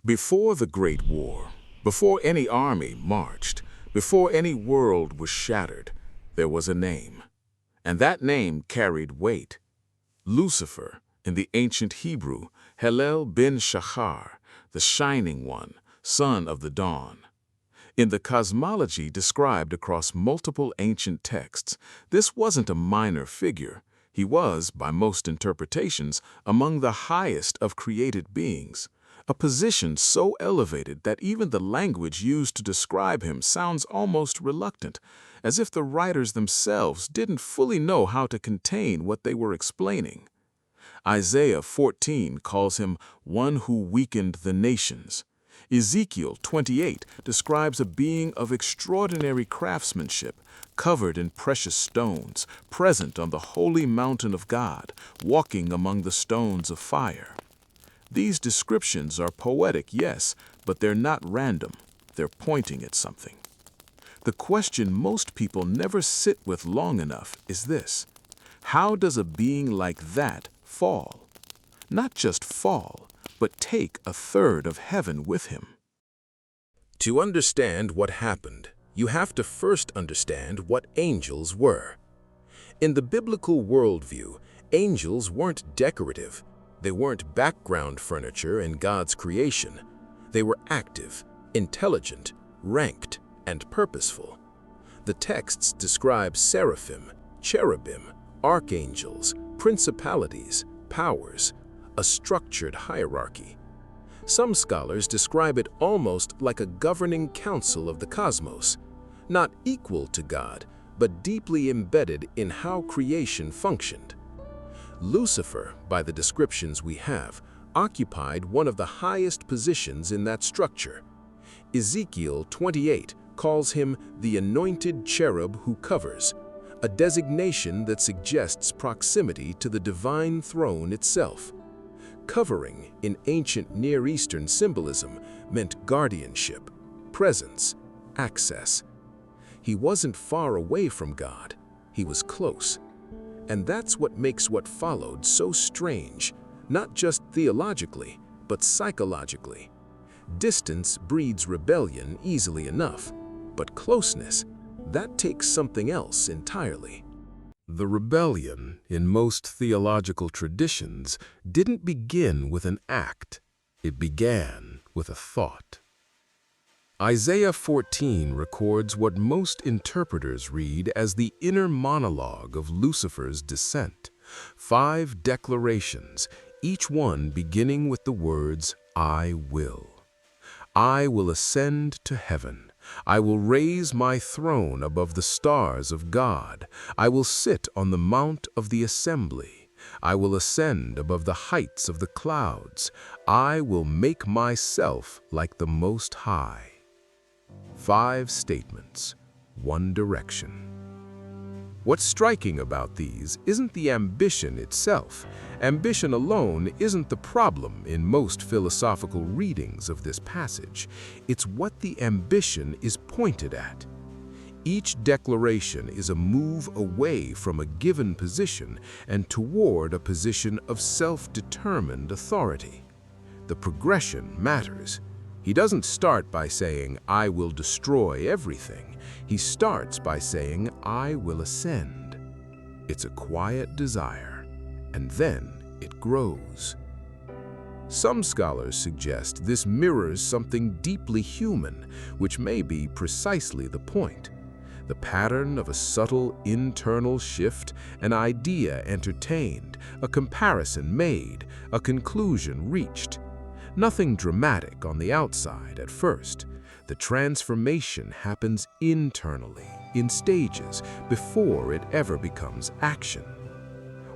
Before the Great War, before any army marched, before any world was shattered, there was a name. And that name carried weight. Lucifer, in the ancient Hebrew, Hallel bin Shachar, the Shining One, son of the dawn. In the cosmology described across multiple ancient texts, this wasn't a minor figure. He was, by most interpretations, among the highest of created beings, a position so elevated that even the language used to describe him sounds almost reluctant, as if the writers themselves didn't fully know how to contain what they were explaining. Isaiah 14 calls him one who weakened the nations. Ezekiel 28 describes a being of extraordinary craftsmanship, covered in precious stones, present on the holy mountain of God, walking among the stones of fire. These descriptions are poetic, yes, but they're not random. They're pointing at something. The question most people never sit with long enough is this: how does a being like that fall? Not just fall, but take a third of heaven with him. To understand what happened, you have to first understand what angels were. In the biblical worldview, angels weren't decorative. They weren't background furniture in God's creation. They were active, intelligent, ranked, and purposeful. The texts describe seraphim, cherubim, archangels, principalities, powers, a structured hierarchy. Some scholars describe it almost like a governing council of the cosmos, not equal to God, but deeply embedded in how creation functioned. Lucifer, by the descriptions we have, occupied one of the highest positions in that structure. Ezekiel 28 calls him the anointed cherub who covers, a designation that suggests proximity to the divine throne itself. Covering, in ancient Near Eastern symbolism, meant guardianship, presence, access. He wasn't far away from God, he was close. And that's what makes what followed so strange, not just theologically, but psychologically. Distance breeds rebellion easily enough, but closeness, that takes something else entirely. The rebellion, in most theological traditions, didn't begin with an act. It began with a thought. Isaiah 14 records what most interpreters read as the inner monologue of Lucifer's descent. 5 declarations, each one beginning with the words, "I will." I will ascend to heaven. I will raise my throne above the stars of God. I will sit on the mount of the assembly. I will ascend above the heights of the clouds. I will make myself like the Most High. 5 statements, 1 direction. What's striking about these isn't the ambition itself. Ambition alone isn't the problem in most philosophical readings of this passage. It's what the ambition is pointed at. Each declaration is a move away from a given position and toward a position of self-determined authority. The progression matters. He doesn't start by saying, "I will destroy everything." He starts by saying, "I will ascend." It's a quiet desire, and then it grows. Some scholars suggest this mirrors something deeply human, which may be precisely the point. The pattern of a subtle internal shift, an idea entertained, a comparison made, a conclusion reached. Nothing dramatic on the outside at first. The transformation happens internally, in stages, before it ever becomes action.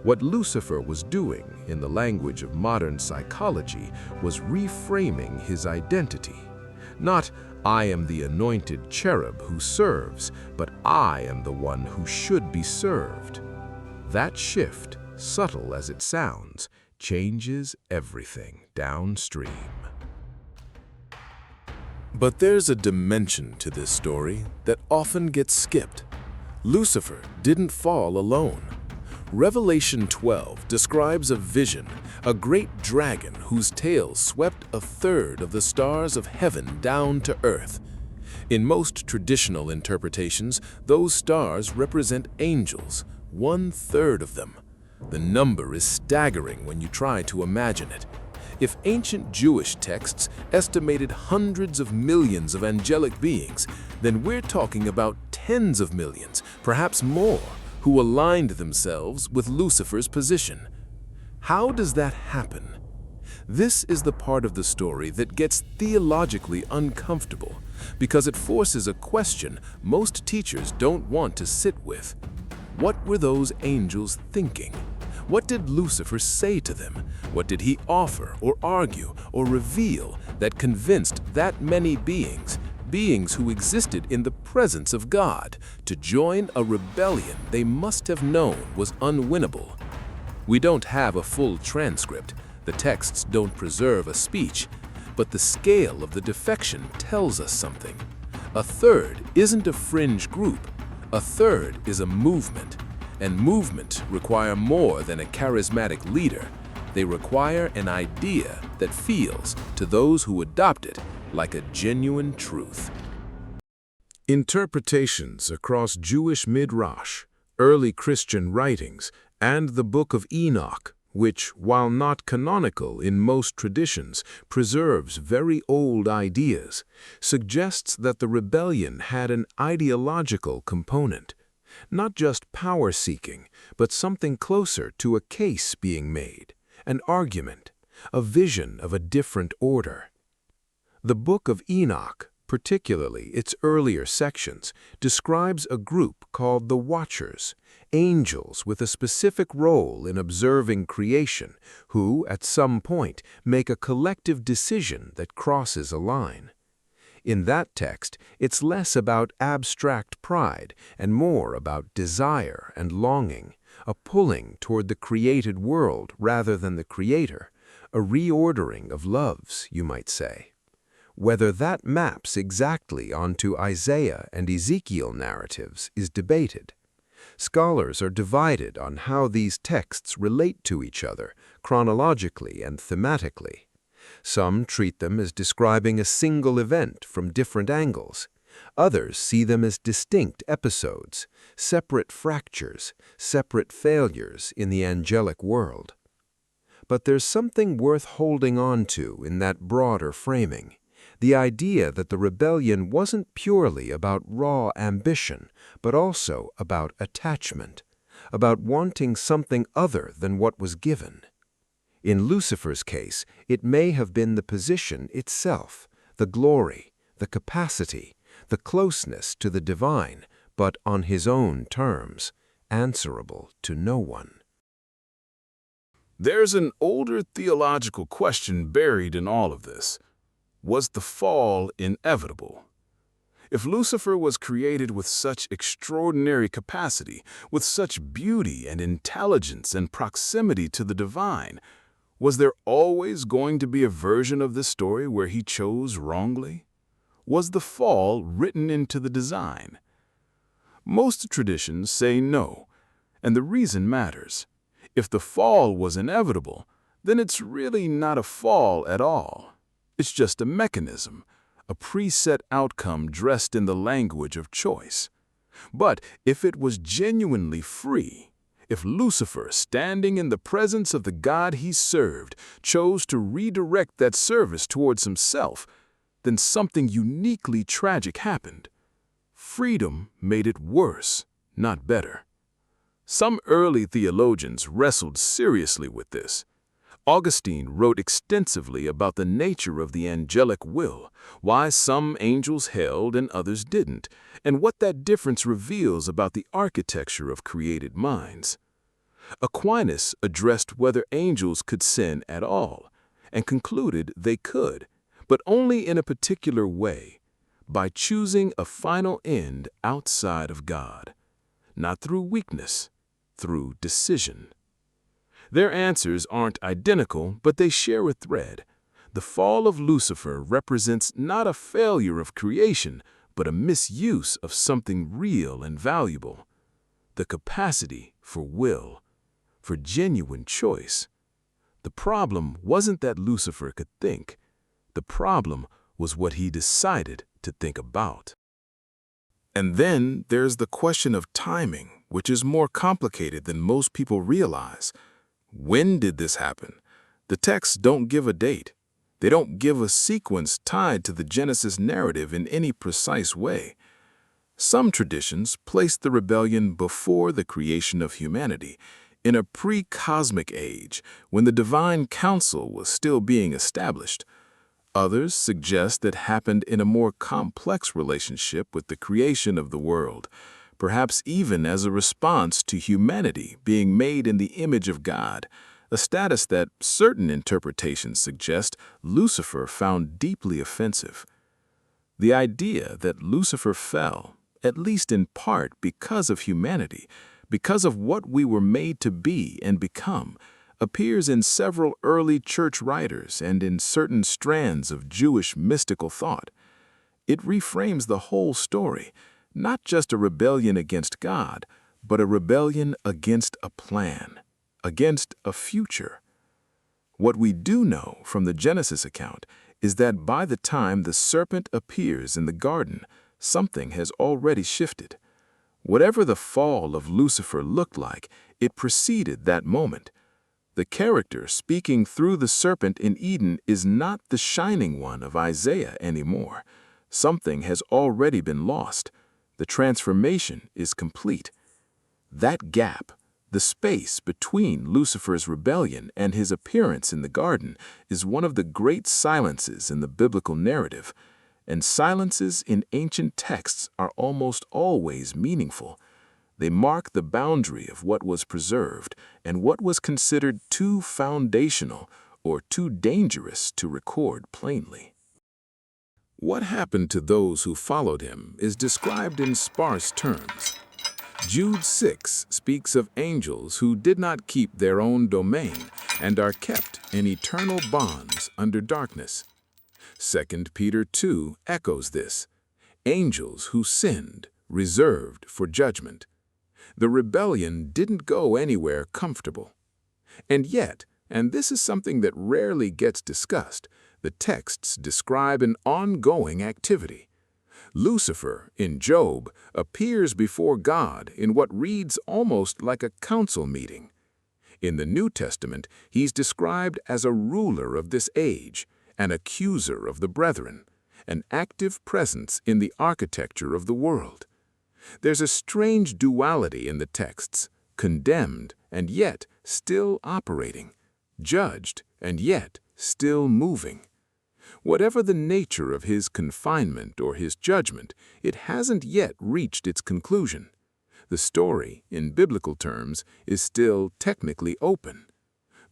What Lucifer was doing, in the language of modern psychology, was reframing his identity. Not, "I am the anointed cherub who serves," but "I am the one who should be served." That shift, subtle as it sounds, changes everything downstream. But there's a dimension to this story that often gets skipped. Lucifer didn't fall alone. Revelation 12 describes a vision, a great dragon whose tail swept a third of the stars of heaven down to earth. In most traditional interpretations, those stars represent angels, 1/3 of them. The number is staggering when you try to imagine it. If ancient Jewish texts estimated hundreds of millions of angelic beings, then we're talking about tens of millions, perhaps more, who aligned themselves with Lucifer's position. How does that happen? This is the part of the story that gets theologically uncomfortable because it forces a question most teachers don't want to sit with. What were those angels thinking? What did Lucifer say to them? What did he offer or argue or reveal that convinced that many beings who existed in the presence of God, to join a rebellion they must have known was unwinnable? We don't have a full transcript. The texts don't preserve a speech, but the scale of the defection tells us something. A third isn't a fringe group. A third is a movement. And movement require more than a charismatic leader. They require an idea that feels, to those who adopt it, like a genuine truth. Interpretations across Jewish midrash, early Christian writings, and the Book of Enoch, which, while not canonical in most traditions, preserves very old ideas, suggests that the rebellion had an ideological component. Not just power-seeking, but something closer to a case being made, an argument, a vision of a different order. The Book of Enoch, particularly its earlier sections, describes a group called the Watchers, angels with a specific role in observing creation, who, at some point, make a collective decision that crosses a line. In that text, it's less about abstract pride and more about desire and longing, a pulling toward the created world rather than the creator, a reordering of loves, you might say. Whether that maps exactly onto Isaiah and Ezekiel narratives is debated. Scholars are divided on how these texts relate to each other, chronologically and thematically. Some treat them as describing a single event from different angles. Others see them as distinct episodes, separate fractures, separate failures in the angelic world. But there's something worth holding on to in that broader framing, the idea that the rebellion wasn't purely about raw ambition, but also about attachment, about wanting something other than what was given. In Lucifer's case, it may have been the position itself, the glory, the capacity, the closeness to the divine, but on his own terms, answerable to no one. There's an older theological question buried in all of this. Was the fall inevitable? If Lucifer was created with such extraordinary capacity, with such beauty and intelligence and proximity to the divine, was there always going to be a version of this story where he chose wrongly? Was the fall written into the design? Most traditions say no, and the reason matters. If the fall was inevitable, then it's really not a fall at all. It's just a mechanism, a preset outcome dressed in the language of choice. But if it was genuinely free, if Lucifer, standing in the presence of the God he served, chose to redirect that service towards himself, then something uniquely tragic happened. Freedom made it worse, not better. Some early theologians wrestled seriously with this. Augustine wrote extensively about the nature of the angelic will, why some angels held and others didn't, and what that difference reveals about the architecture of created minds. Aquinas addressed whether angels could sin at all, and concluded they could, but only in a particular way, by choosing a final end outside of God, not through weakness, through decision. Their answers aren't identical, but they share a thread. The fall of Lucifer represents not a failure of creation, but a misuse of something real and valuable, the capacity for will, for genuine choice. The problem wasn't that Lucifer could think. The problem was what he decided to think about. And then there's the question of timing, which is more complicated than most people realize. When did this happen? The texts don't give a date. They don't give a sequence tied to the Genesis narrative in any precise way. Some traditions place the rebellion before the creation of humanity, in a pre-cosmic age when the divine council was still being established. Others suggest it happened in a more complex relationship with the creation of the world, perhaps even as a response to humanity being made in the image of God, a status that certain interpretations suggest Lucifer found deeply offensive. The idea that Lucifer fell, at least in part because of humanity, because of what we were made to be and become, appears in several early church writers and in certain strands of Jewish mystical thought. It reframes the whole story, not just a rebellion against God, but a rebellion against a plan, against a future. What we do know from the Genesis account is that by the time the serpent appears in the garden, something has already shifted. Whatever the fall of Lucifer looked like, it preceded that moment. The character speaking through the serpent in Eden is not the shining one of Isaiah anymore. Something has already been lost. The transformation is complete. That gap, the space between Lucifer's rebellion and his appearance in the garden, is one of the great silences in the biblical narrative. And silences in ancient texts are almost always meaningful. They mark the boundary of what was preserved and what was considered too foundational or too dangerous to record plainly. What happened to those who followed him is described in sparse terms. Jude 6 speaks of angels who did not keep their own domain and are kept in eternal bonds under darkness. 2 Peter 2 echoes this: angels who sinned, reserved for judgment. The rebellion didn't go anywhere comfortable. And yet, and this is something that rarely gets discussed, the texts describe an ongoing activity. Lucifer, in Job, appears before God in what reads almost like a council meeting. In the New Testament, he's described as a ruler of this age, an accuser of the brethren, an active presence in the architecture of the world. There's a strange duality in the texts, condemned and yet still operating, judged and yet still moving. Whatever the nature of his confinement or his judgment, it hasn't yet reached its conclusion. The story, in biblical terms, is still technically open.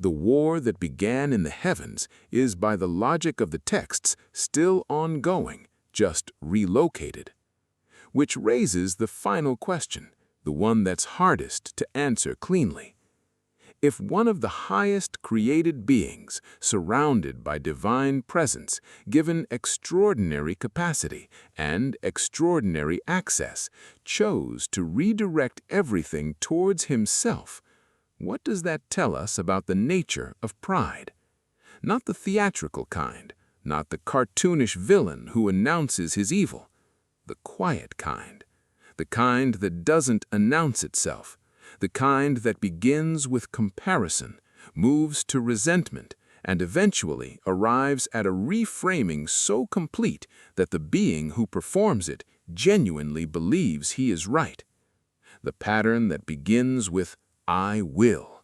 The war that began in the heavens is, by the logic of the texts, still ongoing, just relocated. Which raises the final question, the one that's hardest to answer cleanly. If one of the highest created beings, surrounded by divine presence, given extraordinary capacity and extraordinary access, chose to redirect everything towards himself, what does that tell us about the nature of pride? Not the theatrical kind, not the cartoonish villain who announces his evil. The quiet kind, the kind that doesn't announce itself, the kind that begins with comparison, moves to resentment, and eventually arrives at a reframing so complete that the being who performs it genuinely believes he is right. The pattern that begins with "I will."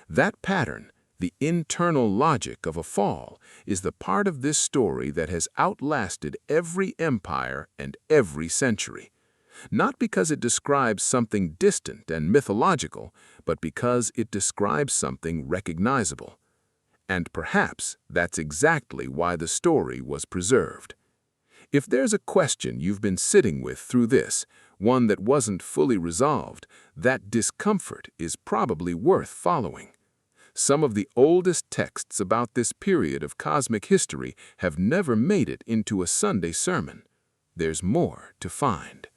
That pattern, the internal logic of a fall, is the part of this story that has outlasted every empire and every century. Not because it describes something distant and mythological, but because it describes something recognizable. And perhaps that's exactly why the story was preserved. If there's a question you've been sitting with through this, one that wasn't fully resolved, that discomfort is probably worth following. Some of the oldest texts about this period of cosmic history have never made it into a Sunday sermon. There's more to find.